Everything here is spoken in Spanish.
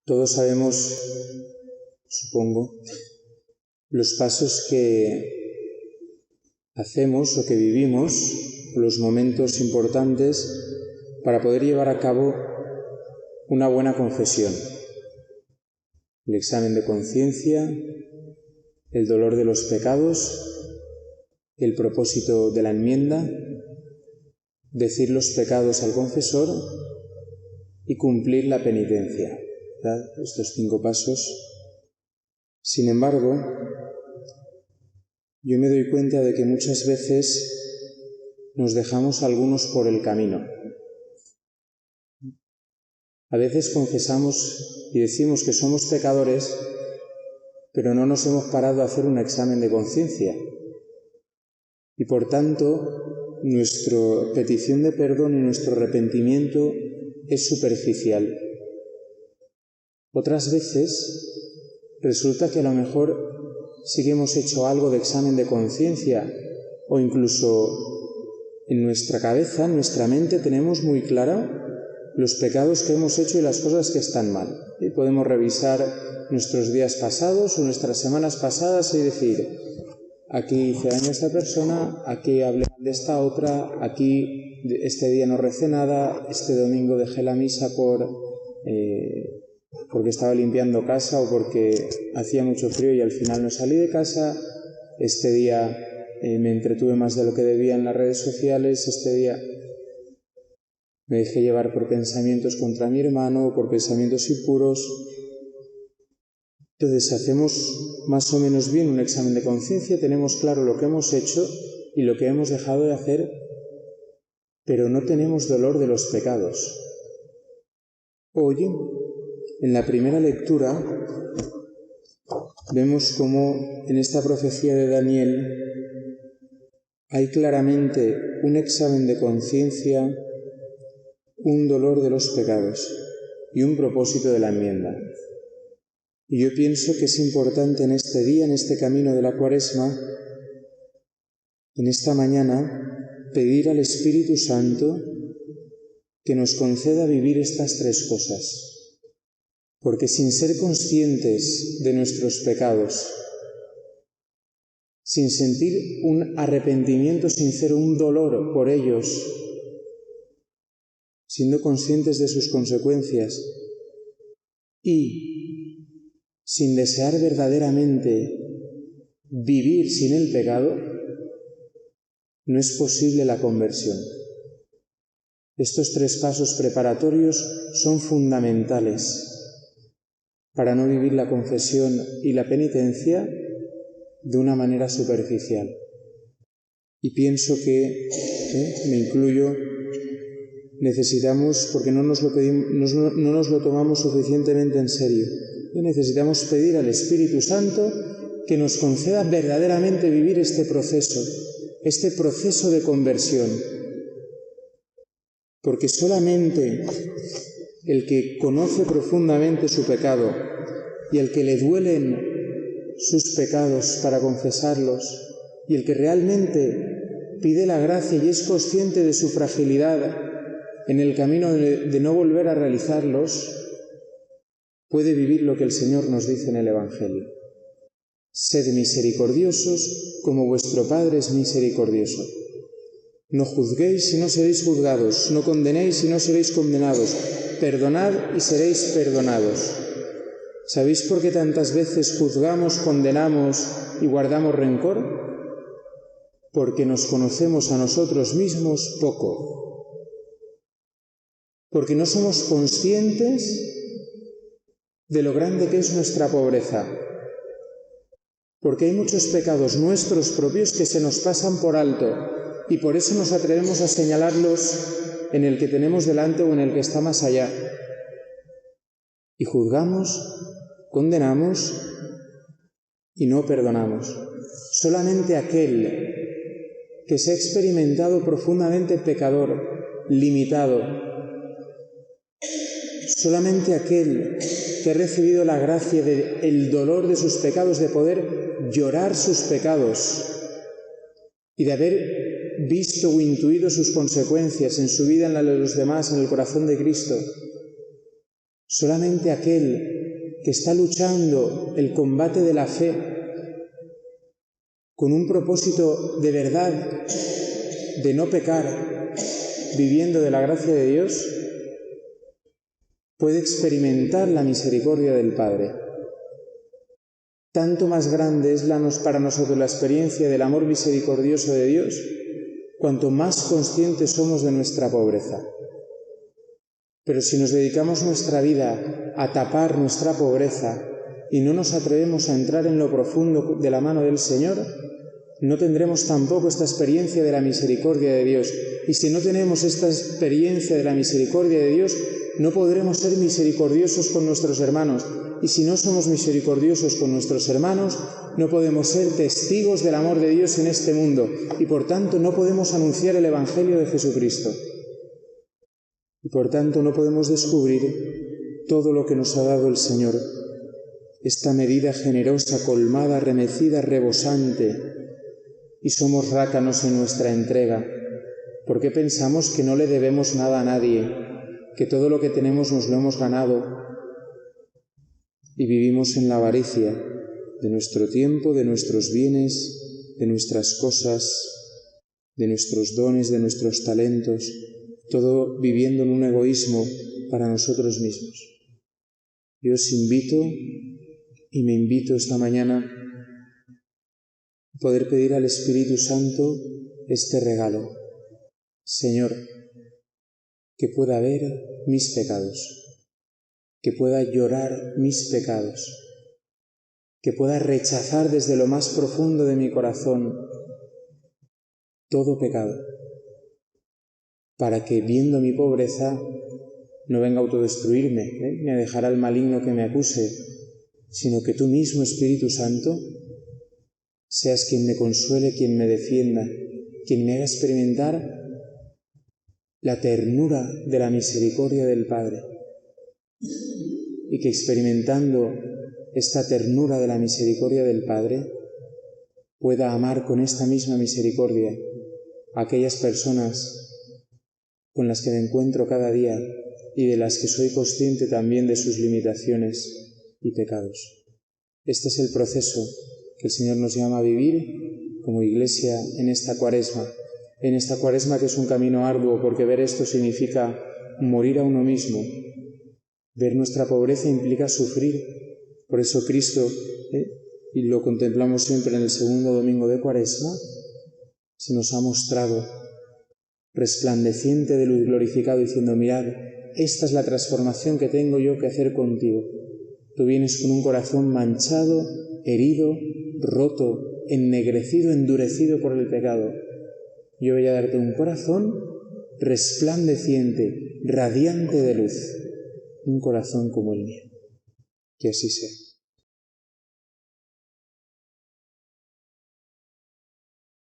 Todos sabemos, supongo, los pasos que hacemos o que vivimos, los momentos importantes para poder llevar a cabo una buena confesión. El examen de conciencia, el dolor de los pecados, el propósito de la enmienda, decir los pecados al confesor y cumplir la penitencia. ¿Verdad? Estos 5 pasos. Sin embargo, yo me doy cuenta de que muchas veces nos dejamos algunos por el camino. A veces confesamos y decimos que somos pecadores, pero no nos hemos parado a hacer un examen de conciencia. Y por tanto, nuestra petición de perdón y nuestro arrepentimiento es superficial. Otras veces resulta que a lo mejor sí que hemos hecho algo de examen de conciencia, o incluso en nuestra cabeza, en nuestra mente, tenemos muy clara los pecados que hemos hecho y las cosas que están mal. Y podemos revisar nuestros días pasados o nuestras semanas pasadas y decir: aquí hice daño a esta persona, aquí hablé de esta otra, aquí este día no recé nada, este domingo dejé la misa porque estaba limpiando casa o porque hacía mucho frío y al final no salí de casa, este día me entretuve más de lo que debía en las redes sociales, este día me dejé llevar por pensamientos contra mi hermano o por pensamientos impuros. Entonces hacemos más o menos bien un examen de conciencia, tenemos claro lo que hemos hecho y lo que hemos dejado de hacer, pero no tenemos dolor de los pecados. Hoy, en la primera lectura, vemos cómo en esta profecía de Daniel hay claramente un examen de conciencia, un dolor de los pecados y un propósito de la enmienda. Y yo pienso que es importante en este día, en este camino de la Cuaresma, en esta mañana, pedir al Espíritu Santo que nos conceda vivir estas 3 cosas. Porque sin ser conscientes de nuestros pecados, sin sentir un arrepentimiento sincero, un dolor por ellos, siendo conscientes de sus consecuencias y sin desear verdaderamente vivir sin el pecado, no es posible la conversión. Estos 3 pasos preparatorios son fundamentales para no vivir la confesión y la penitencia de una manera superficial. Y pienso que, me incluyo, necesitamos, porque no nos lo tomamos suficientemente en serio, necesitamos pedir al Espíritu Santo que nos conceda verdaderamente vivir este proceso de conversión. Porque solamente el que conoce profundamente su pecado y el que le duelen sus pecados para confesarlos y el que realmente pide la gracia y es consciente de su fragilidad en el camino de no volver a realizarlos, puede vivir lo que el Señor nos dice en el Evangelio. Sed misericordiosos como vuestro Padre es misericordioso. No juzguéis y no seréis juzgados, no condenéis y no seréis condenados, perdonad y seréis perdonados. ¿Sabéis por qué tantas veces juzgamos, condenamos y guardamos rencor? Porque nos conocemos a nosotros mismos poco. Porque no somos conscientes de lo grande que es nuestra pobreza. Porque hay muchos pecados nuestros propios que se nos pasan por alto y por eso nos atrevemos a señalarlos en el que tenemos delante o en el que está más allá. Y juzgamos, condenamos y no perdonamos. Solamente aquel que se ha experimentado profundamente pecador, limitado, solamente aquel que ha recibido la gracia del dolor de sus pecados, de poder llorar sus pecados y de haber visto o intuido sus consecuencias en su vida, en la de los demás, en el corazón de Cristo, solamente aquel que está luchando el combate de la fe con un propósito de verdad, de no pecar, viviendo de la gracia de Dios, puede experimentar la misericordia del Padre. Tanto más grande es para nosotros la experiencia del amor misericordioso de Dios, cuanto más conscientes somos de nuestra pobreza. Pero si nos dedicamos nuestra vida a tapar nuestra pobreza y no nos atrevemos a entrar en lo profundo de la mano del Señor, no tendremos tampoco esta experiencia de la misericordia de Dios. Y si no tenemos esta experiencia de la misericordia de Dios, no podremos ser misericordiosos con nuestros hermanos. Y si no somos misericordiosos con nuestros hermanos, no podemos ser testigos del amor de Dios en este mundo. Y por tanto no podemos anunciar el Evangelio de Jesucristo. Y por tanto no podemos descubrir todo lo que nos ha dado el Señor. Esta medida generosa, colmada, remecida, rebosante. Y somos rácanos en nuestra entrega, porque pensamos que no le debemos nada a nadie, que todo lo que tenemos nos lo hemos ganado, y vivimos en la avaricia de nuestro tiempo, de nuestros bienes, de nuestras cosas, de nuestros dones, de nuestros talentos, todo viviendo en un egoísmo para nosotros mismos. Yo os invito y me invito esta mañana a poder pedir al Espíritu Santo este regalo. Señor, que pueda ver mis pecados, que pueda llorar mis pecados, que pueda rechazar desde lo más profundo de mi corazón todo pecado, para que, viendo mi pobreza, no venga a autodestruirme, ni a dejar al maligno que me acuse, sino que tú mismo, Espíritu Santo, seas quien me consuele, quien me defienda, quien me haga experimentar la ternura de la misericordia del Padre, y que experimentando esta ternura de la misericordia del Padre, pueda amar con esta misma misericordia a aquellas personas con las que me encuentro cada día y de las que soy consciente también de sus limitaciones y pecados. Este es el proceso que el Señor nos llama a vivir como Iglesia en esta Cuaresma que es un camino arduo, porque ver esto significa morir a uno mismo. Ver nuestra pobreza implica sufrir. Por eso Cristo, y lo contemplamos siempre en el segundo domingo de Cuaresma, se nos ha mostrado resplandeciente de luz, glorificado, diciendo: mirad, esta es la transformación que tengo yo que hacer contigo. Tú vienes con un corazón manchado, herido, roto, ennegrecido, endurecido por el pecado. Yo voy a darte un corazón resplandeciente, radiante de luz, un corazón como el mío. Que así sea.